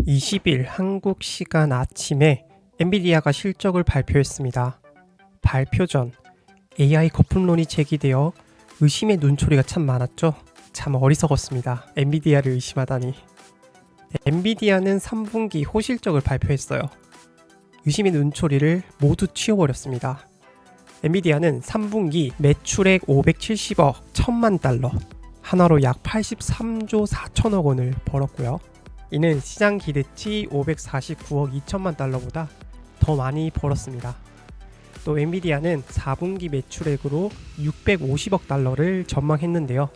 20일 한국 시간 아침에 엔비디아가 실적을 발표했습니다. 발표 전 AI 거품론이 제기되어 의심의 눈초리가 참 많았죠. 참 어리석었습니다. 엔비디아를 의심하다니. 엔비디아는 3분기 호실적을 발표했어요. 의심의 눈초리를 모두 치워버렸습니다. 엔비디아는 3분기 매출액 570억 1000만 달러, 한화로 약 83조 4천억 원을 벌었고요. 이는 시장 기대치 549억 2천만 달러보다 더 많이 벌었습니다. 또 엔비디아는 4분기 매출액으로 650억 달러를 전망했는데요.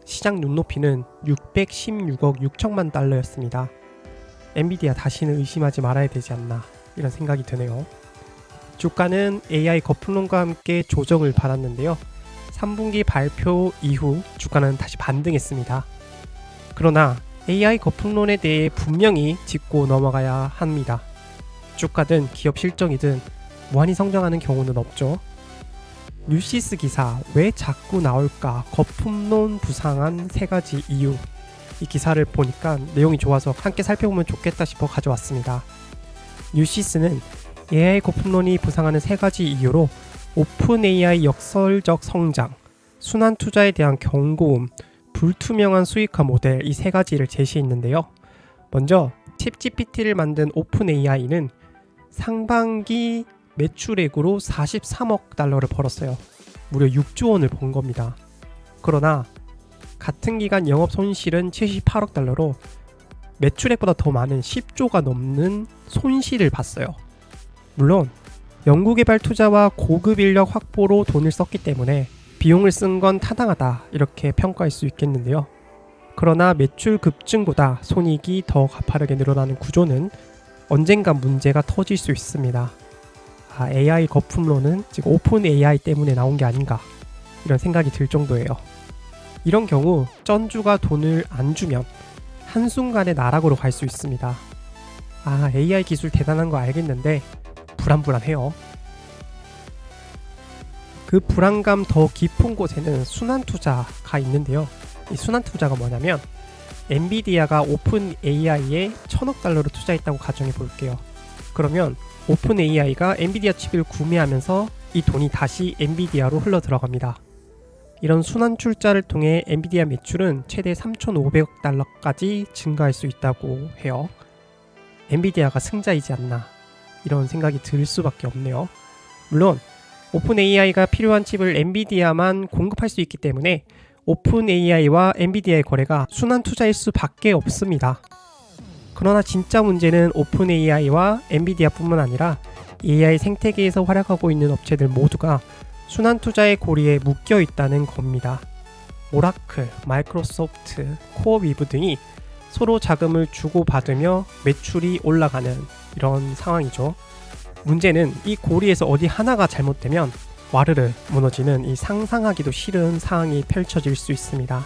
시장 눈높이는 616억 6천만 달러였습니다. 엔비디아 다시는 의심하지 말아야 되지 않나 이런 생각이 드네요. 주가는 AI 거품론과 함께 조정을 받았는데요. 3분기 발표 이후 주가는 다시 반등했습니다. 그러나 AI 거품론에 대해 분명히 짚고 넘어가야 합니다. 주가든 기업 실적이든 무한히 성장하는 경우는 없죠. 뉴시스 기사 왜 자꾸 나올까? 거품론 부상한 3가지 이유. 이 기사를 보니까 내용이 좋아서 함께 살펴보면 좋겠다 싶어 가져왔습니다. 뉴시스는 AI 거품론이 부상하는 3가지 이유로 오픈 AI 역설적 성장, 순환 투자에 대한 경고음, 불투명한 수익화 모델 이 3가지를 제시했는데요. 먼저 챗GPT를 만든 오픈 AI는 상반기 매출액으로 43억 달러를 벌었어요. 무려 6조 원을 번 겁니다. 그러나 같은 기간 영업 손실은 78억 달러로 매출액보다 더 많은 10조가 넘는 손실을 봤어요. 물론 연구개발 투자와 고급 인력 확보로 돈을 썼기 때문에 비용을 쓴 건 타당하다 이렇게 평가할 수 있겠는데요. 그러나 매출 급증보다 손익이 더 가파르게 늘어나는 구조는 언젠가 문제가 터질 수 있습니다. AI 거품론은 즉 오픈 AI 때문에 나온 게 아닌가 이런 생각이 들 정도예요. 이런 경우 쩐주가 돈을 안 주면 한순간에 나락으로 갈 수 있습니다. AI 기술 대단한 거 알겠는데 불안해요. 그 불안감 더 깊은 곳에는 순환 투자가 있는데요. 이 순환 투자가 뭐냐면 엔비디아가 오픈 AI에 1000억 달러를 투자했다고 가정해 볼게요. 그러면 오픈 AI가 엔비디아 칩을 구매하면서 이 돈이 다시 엔비디아로 흘러 들어갑니다. 이런 순환 출자를 통해 엔비디아 매출은 최대 3,500억 달러까지 증가할 수 있다고 해요. 엔비디아가 승자이지 않나 이런 생각이 들 수밖에 없네요. 물론 오픈 AI가 필요한 칩을 엔비디아만 공급할 수 있기 때문에 오픈 AI와 엔비디아의 거래가 순환 투자일 수밖에 없습니다. 그러나 진짜 문제는 오픈 AI와 엔비디아뿐만 아니라 AI 생태계에서 활약하고 있는 업체들 모두가 순환 투자의 고리에 묶여 있다는 겁니다. 오라클, 마이크로소프트, 코어위브 등이 서로 자금을 주고받으며 매출이 올라가는 이런 상황이죠. 문제는 이 고리에서 어디 하나가 잘못되면 와르르 무너지는 이 상상하기도 싫은 상황이 펼쳐질 수 있습니다.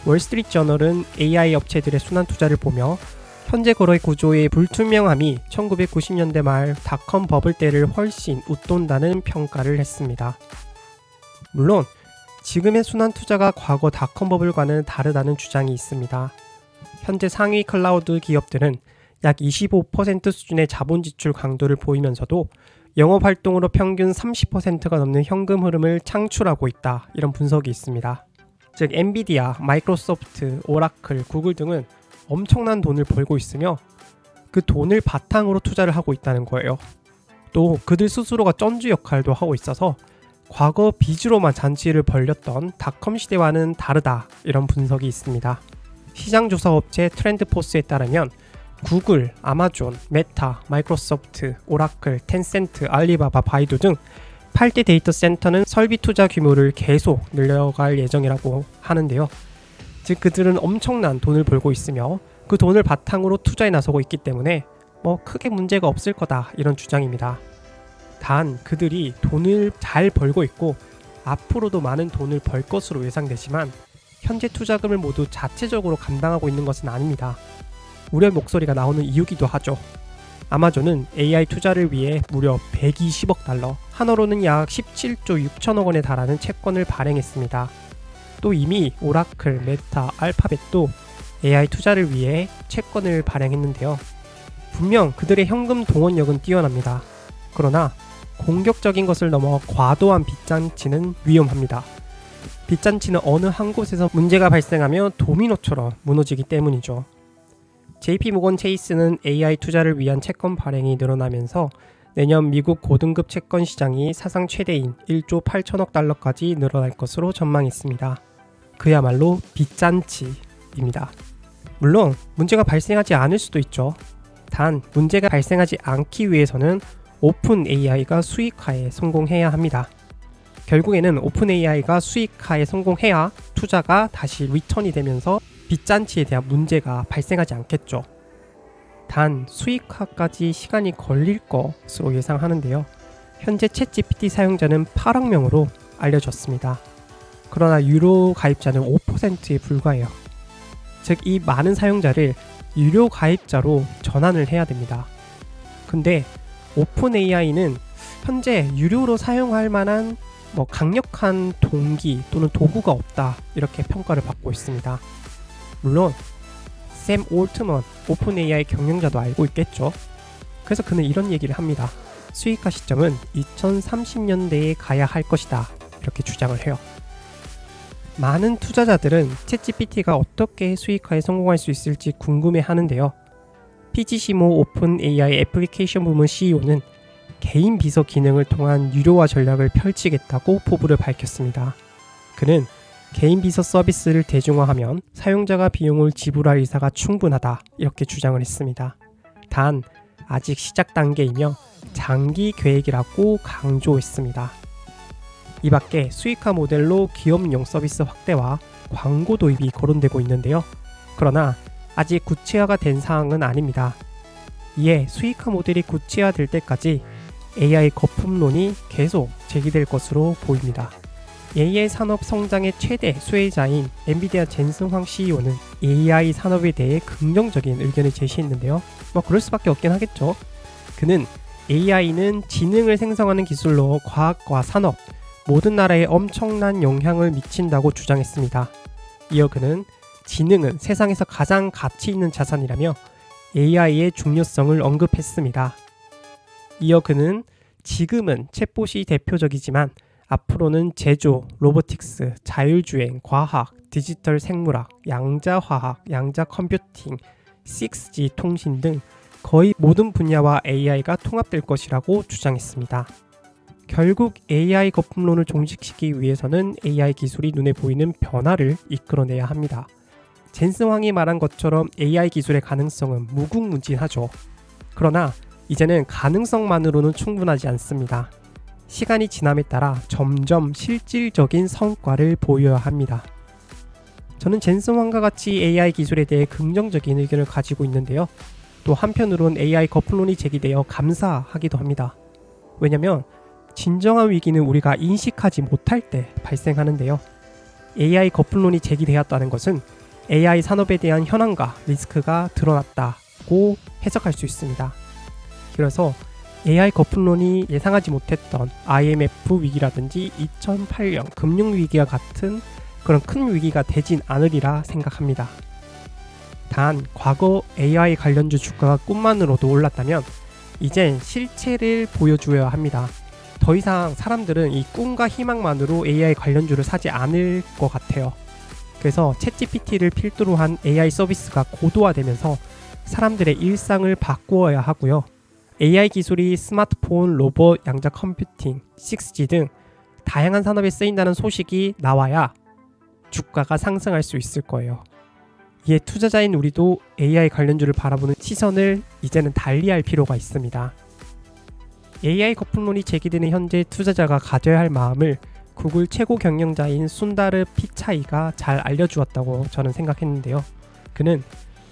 월스트리트저널은 AI 업체들의 순환 투자를 보며 현재 거래 구조의 불투명함이 1990년대 말 닷컴 버블 때를 훨씬 웃돈다는 평가를 했습니다. 물론 지금의 순환 투자가 과거 닷컴 버블과는 다르다는 주장이 있습니다. 현재 상위 클라우드 기업들은 약 25% 수준의 자본 지출 강도를 보이면서도 영업 활동으로 평균 30%가 넘는 현금 흐름을 창출하고 있다. 이런 분석이 있습니다. 즉 엔비디아, 마이크로소프트, 오라클, 구글 등은 엄청난 돈을 벌고 있으며 그 돈을 바탕으로 투자를 하고 있다는 거예요. 또 그들 스스로가 쩐주 역할도 하고 있어서 과거 빚으로만 잔치를 벌렸던 닷컴 시대와는 다르다. 이런 분석이 있습니다. 시장조사 업체 트렌드포스에 따르면 구글, 아마존, 메타, 마이크로소프트, 오라클, 텐센트, 알리바바, 바이두 등 8대 데이터 센터는 설비 투자 규모를 계속 늘려갈 예정이라고 하는데요. 즉 그들은 엄청난 돈을 벌고 있으며 그 돈을 바탕으로 투자에 나서고 있기 때문에 크게 문제가 없을 거다 이런 주장입니다. 단 그들이 돈을 잘 벌고 있고 앞으로도 많은 돈을 벌 것으로 예상되지만 현재 투자금을 모두 자체적으로 감당하고 있는 것은 아닙니다. 우려 목소리가 나오는 이유기도 하죠. 아마존은 AI 투자를 위해 무려 120억 달러, 한화로는 약 17조 6천억 원에 달하는 채권을 발행했습니다. 또 이미 오라클, 메타, 알파벳도 AI 투자를 위해 채권을 발행했는데요. 분명 그들의 현금 동원력은 뛰어납니다. 그러나 공격적인 것을 넘어 과도한 빚잔치는 위험합니다. 빚잔치는 어느 한 곳에서 문제가 발생하며 도미노처럼 무너지기 때문이죠. JP모건 체이스는 AI 투자를 위한 채권 발행이 늘어나면서 내년 미국 고등급 채권 시장이 사상 최대인 1조 8천억 달러까지 늘어날 것으로 전망했습니다. 그야말로 빚잔치입니다. 물론 문제가 발생하지 않을 수도 있죠. 단 문제가 발생하지 않기 위해서는 오픈 AI가 수익화에 성공해야 합니다. 결국에는 오픈 AI가 수익화에 성공해야 투자가 다시 리턴이 되면서 빚잔치에 대한 문제가 발생하지 않겠죠. 단 수익화까지 시간이 걸릴 것으로 예상하는데요. 현재 챗GPT 사용자는 8억 명으로 알려졌습니다. 그러나 유료 가입자는 5%에 불과해요. 즉 이 많은 사용자를 유료 가입자로 전환을 해야 됩니다. 근데 오픈 AI는 현재 유료로 사용할 만한 강력한 동기 또는 도구가 없다 이렇게 평가를 받고 있습니다. 물론 샘 올트먼 오픈 AI 경영자도 알고 있겠죠. 그래서 그는 이런 얘기를 합니다. 수익화 시점은 2030년대에 가야 할 것이다 이렇게 주장을 해요. 많은 투자자들은 챗GPT가 어떻게 수익화에 성공할 수 있을지 궁금해 하는데요. PG시모 오픈 AI 애플리케이션 부문 CEO는 개인 비서 기능을 통한 유료화 전략을 펼치겠다고 포부를 밝혔습니다. 그는 개인 비서 서비스를 대중화하면 사용자가 비용을 지불할 의사가 충분하다 이렇게 주장을 했습니다. 단 아직 시작 단계이며 장기 계획이라고 강조했습니다. 이 밖에 수익화 모델로 기업용 서비스 확대와 광고 도입이 거론되고 있는데요. 그러나 아직 구체화가 된 사항은 아닙니다. 이에 수익화 모델이 구체화될 때까지 AI 거품론이 계속 제기될 것으로 보입니다. AI 산업 성장의 최대 수혜자인 엔비디아 젠슨 황 CEO는 AI 산업에 대해 긍정적인 의견을 제시했는데요. 그럴 수밖에 없긴 하겠죠. 그는 AI는 지능을 생성하는 기술로 과학과 산업, 모든 나라에 엄청난 영향을 미친다고 주장했습니다. 이어 그는 지능은 세상에서 가장 가치 있는 자산이라며 AI의 중요성을 언급했습니다. 이어 그는 지금은 챗봇이 대표적이지만 앞으로는 제조, 로보틱스, 자율주행, 과학, 디지털 생물학, 양자화학, 양자 컴퓨팅, 6G 통신 등 거의 모든 분야와 AI가 통합될 것이라고 주장했습니다. 결국 AI 거품론을 종식시키기 위해서는 AI 기술이 눈에 보이는 변화를 이끌어내야 합니다. 젠슨 황이 말한 것처럼 AI 기술의 가능성은 무궁무진하죠. 그러나 이제는 가능성만으로는 충분하지 않습니다. 시간이 지남에 따라 점점 실질적인 성과를 보여야 합니다. 저는 젠슨 황과 같이 AI 기술에 대해 긍정적인 의견을 가지고 있는데요. 또 한편으론 AI 거품론이 제기되어 감사하기도 합니다. 왜냐면 진정한 위기는 우리가 인식하지 못할 때 발생하는데요. AI 거품론이 제기되었다는 것은 AI 산업에 대한 현황과 리스크가 드러났다고 해석할 수 있습니다. 그래서 AI 거품론이 예상하지 못했던 IMF 위기라든지 2008년 금융위기와 같은 그런 큰 위기가 되진 않으리라 생각합니다. 단 과거 AI 관련주 주가가 꿈만으로도 올랐다면 이젠 실체를 보여주어야 합니다. 더 이상 사람들은 이 꿈과 희망만으로 AI 관련주를 사지 않을 것 같아요. 그래서 챗GPT를 필두로 한 AI 서비스가 고도화되면서 사람들의 일상을 바꾸어야 하고요. AI 기술이 스마트폰, 로봇, 양자 컴퓨팅, 6G 등 다양한 산업에 쓰인다는 소식이 나와야 주가가 상승할 수 있을 거예요. 이에 투자자인 우리도 AI 관련주를 바라보는 시선을 이제는 달리할 필요가 있습니다. AI 거품론이 제기되는 현재 투자자가 가져야 할 마음을 구글 최고 경영자인 순다르 피차이가 잘 알려주었다고 저는 생각했는데요. 그는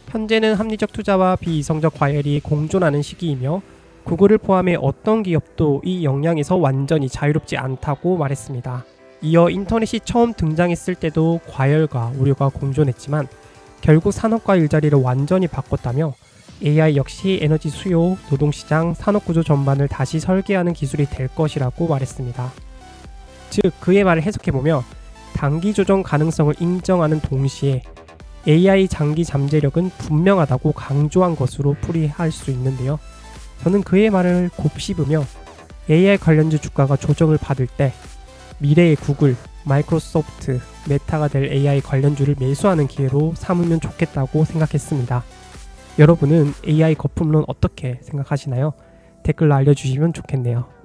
현재는 합리적 투자와 비이성적 과열이 공존하는 시기이며 구글을 포함해 어떤 기업도 이 영향에서 완전히 자유롭지 않다고 말했습니다. 이어 인터넷이 처음 등장했을 때도 과열과 우려가 공존했지만 결국 산업과 일자리를 완전히 바꿨다며 AI 역시 에너지 수요, 노동시장, 산업구조 전반을 다시 설계하는 기술이 될 것이라고 말했습니다. 즉 그의 말을 해석해보면 단기 조정 가능성을 인정하는 동시에 AI 장기 잠재력은 분명하다고 강조한 것으로 풀이할 수 있는데요. 저는 그의 말을 곱씹으며 AI 관련주 주가가 조정을 받을 때 미래의 구글, 마이크로소프트, 메타가 될 AI 관련주를 매수하는 기회로 삼으면 좋겠다고 생각했습니다. 여러분은 AI 거품론 어떻게 생각하시나요? 댓글로 알려주시면 좋겠네요.